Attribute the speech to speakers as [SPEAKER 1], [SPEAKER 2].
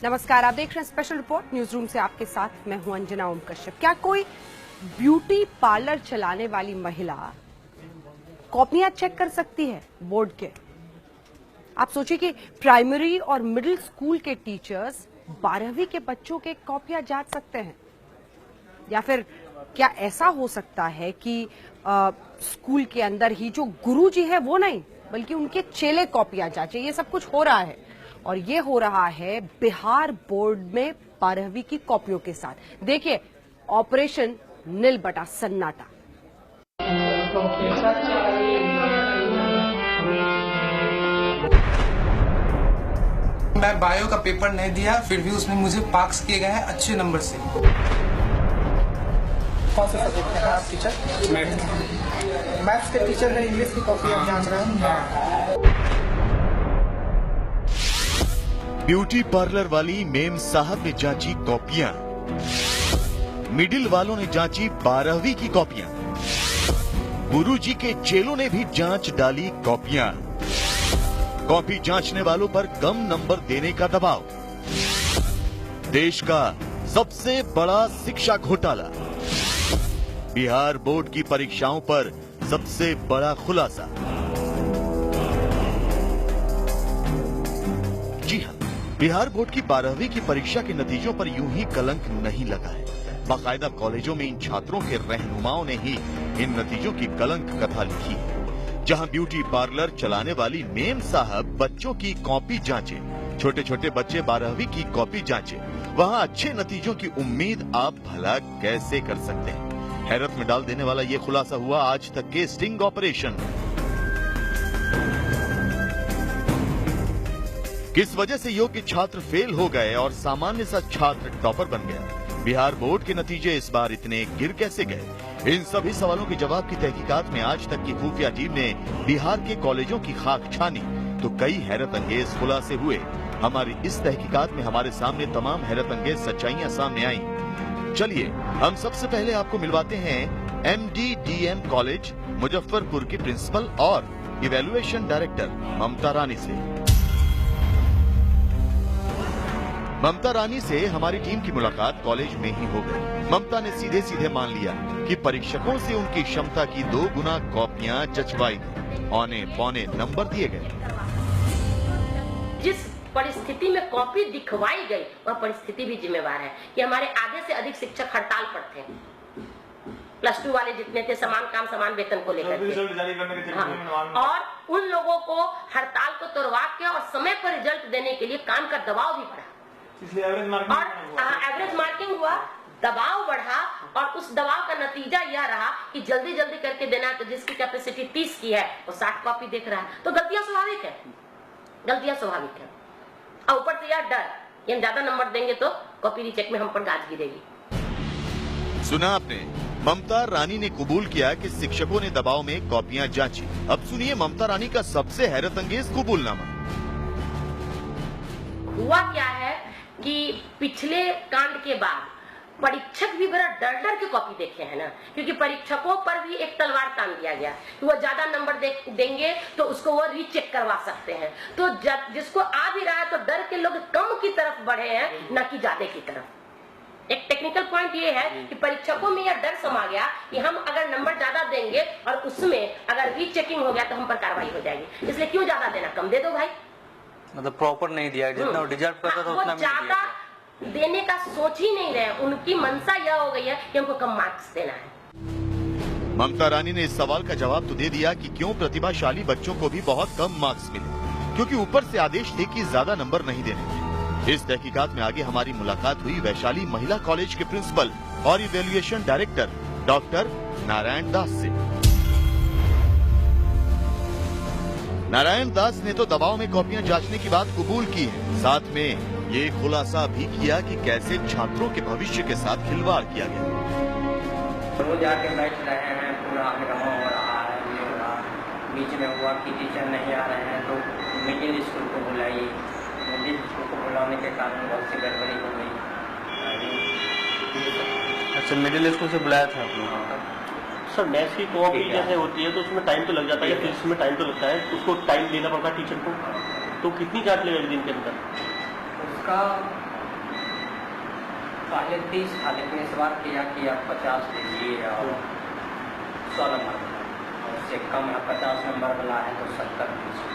[SPEAKER 1] नमस्कार, आप देख रहे हैं स्पेशल रिपोर्ट न्यूज रूम से आपके साथ मैं हूं अंजना ओम कश्यप। क्या कोई ब्यूटी पार्लर चलाने वाली महिला कॉपियां चेक कर सकती है बोर्ड के? आप सोचिए कि प्राइमरी और मिडिल स्कूल के टीचर्स 12वीं के बच्चों के कॉपियां जांच सकते हैं, या फिर क्या ऐसा हो सकता है कि स्कूल के अंदर ही जो गुरुजी है वो नहीं बल्कि उनके चेले कॉपियां जांचे? ये सब कुछ हो रहा है, और ये हो रहा है बिहार बोर्ड में 12वीं की कॉपियों के साथ। देखिए ऑपरेशन नील बटा सन्नाटा।
[SPEAKER 2] मैं बायो का पेपर नहीं दिया, फिर भी उसमें मुझे पास किए गए हैं अच्छे नंबर से।
[SPEAKER 3] कौन से सब्जेक्ट के हैं आप टीचर? मैथ्स के टीचर है, इंग्लिश की कॉपी आप जांच रहे हैं।
[SPEAKER 4] ब्यूटी पार्लर वाली मेम साहब ने जांची कॉपियां, मिडिल वालों ने जांची 12वीं की कॉपियां, गुरुजी के चेलों ने भी जांच डाली कॉपियां। कॉपी जांचने वालों पर कम नंबर देने का दबाव। देश का सबसे बड़ा शिक्षा घोटाला। बिहार बोर्ड की परीक्षाओं पर सबसे बड़ा खुलासा। जी हां, बिहार बोर्ड की 12वीं की परीक्षा के नतीजों पर यूं ही कलंक नहीं लगा है। बाकायदा कॉलेजों में इन छात्रों के रहनुमाओं ने ही इन नतीजों की कलंक कथा लिखी है। जहां ब्यूटी पार्लर चलाने वाली मेम साहब बच्चों की कॉपी जांचे, छोटे छोटे बच्चे 12वीं की कॉपी जांचे, वहां अच्छे नतीजों की उम्मीद आप भला कैसे कर सकते हैं? हैरत में डाल देने वाला ये खुलासा हुआ आज तक के स्टिंग ऑपरेशन। किस वजह से योग्य छात्र फेल हो गए और सामान्य सा छात्र टॉपर बन गया? बिहार बोर्ड के नतीजे इस बार इतने गिर कैसे गए? इन सभी सवालों के जवाब की तहकीकात में आज तक की खुफिया टीम ने बिहार के कॉलेजों की खाक छानी तो कई हैरत अंगेज खुलासे हुए। हमारी इस तहकीकात में हमारे सामने तमाम हैरत अंगेज सच्चाइयां सामने आई। चलिए हम सबसे पहले आपको मिलवाते हैं MDDM कॉलेज मुजफ्फरपुर की प्रिंसिपल और इवैल्यूएशन डायरेक्टर ममता रानी से। ममता रानी से हमारी टीम की मुलाकात कॉलेज में ही हो गई। ममता ने सीधे सीधे मान लिया कि परीक्षकों से उनकी क्षमता की 2 गुना कॉपियां जचवाई गई, औने पौने नंबर दिए गए।
[SPEAKER 5] जिस परिस्थिति में कॉपी दिखवाई गई वह परिस्थिति भी जिम्मेवार है कि हमारे आधे से अधिक शिक्षक हड़ताल पर थे। +2 वाले जितने थे समान काम समान वेतन को लेकर के, और उन लोगों को हड़ताल को तोड़वा के और समय पर रिजल्ट देने के लिए काम का दबाव भी बढ़ा, और एवरेज मार्किंग हुआ, दबाव बढ़ा, और उस दबाव का नतीजा यह रहा कि जल्दी जल्दी करके देना। तो जिसकी कैपेसिटी 30 की है वो 60 कॉपी देख रहा है। तो गलतियां स्वाभाविक है, गलतियां स्वाभाविक है। और ऊपर से यह डर कि हम ज्यादा नंबर देंगे तो कॉपी रीचेक में हम पर गाज गिरेगी।
[SPEAKER 4] सुना आपने, ममता रानी ने कबूल किया कि शिक्षकों ने दबाव में कॉपियां जांची। अब सुनिए ममता रानी का सबसे हैरत अंगेज कबूलनामा।
[SPEAKER 5] हुआ क्या है कि पिछले कांड के बाद परीक्षक भी बड़ा डर डर के कॉपी देखे हैं ना, क्योंकि परीक्षकों पर भी एक तलवार तान दिया गया कि वो ज्यादा नंबर देंगे तो उसको वो रीचेक करवा सकते हैं। तो जिसको आ भी रहा है तो डर के लोग कम की तरफ बढ़े हैं, न कि ज्यादा की तरफ। एक टेक्निकल पॉइंट ये है कि परीक्षकों में यह डर समा गया कि हम अगर नंबर ज्यादा देंगे और उसमें अगर रीचेकिंग हो गया तो हम पर कार्रवाई हो जाएगी, इसलिए क्यों ज्यादा देना, कम दे दो भाई।
[SPEAKER 6] मतलब प्रॉपर नहीं दिया, जितना डिजर्व करता था उतना
[SPEAKER 5] ज्यादा देने का सोच ही नहीं रहे। उनकी मंशा यह हो गई है कि हमको कम मार्क्स देना है।
[SPEAKER 4] ममता रानी ने इस सवाल का जवाब तो दे दिया कि क्यों प्रतिभाशाली बच्चों को भी बहुत कम मार्क्स मिले, क्योंकि ऊपर से आदेश थे कि ज्यादा नंबर नहीं देने। इस तहकीकात में आगे हमारी मुलाकात हुई वैशाली महिला कॉलेज के प्रिंसिपल और evaluation director doctor Narayan Das से। नारायण दास ने तो दबाव में कॉपियां जांचने की बात कबूल की है, साथ में ये खुलासा भी किया कि कैसे छात्रों के भविष्य के साथ खिलवाड़ किया गया।
[SPEAKER 7] रोज आके बैठ रहे हैं, पूरा हंगामा हो रहा है, ये हो रहा। बीच में हुआ कि टीचर नहीं आ रहे हैं तो मिडिल स्कूल को बुलाई। मिडिल स्कूल को बुलाने के कारण बहुत सी गड़बड़ी हो गई।
[SPEAKER 6] अच्छा, मिडिल स्कूल से बुलाया था आपने?
[SPEAKER 8] सर मैथ्स की कॉपी जैसे होती है तो उसमें टाइम तो लग जाता है, फिजिक्स में टाइम तो लगता है, उसको टाइम देना पड़ता है टीचर को। तो कितनी जांच लगेगी दिन के अंदर?
[SPEAKER 7] उसका पहले 30 था, लेकिन इस बार किया कि आप 50 लीजिए और 100 नंबर वाला, और उससे कम है 50 नंबर वाला है तो 70 लीजिए।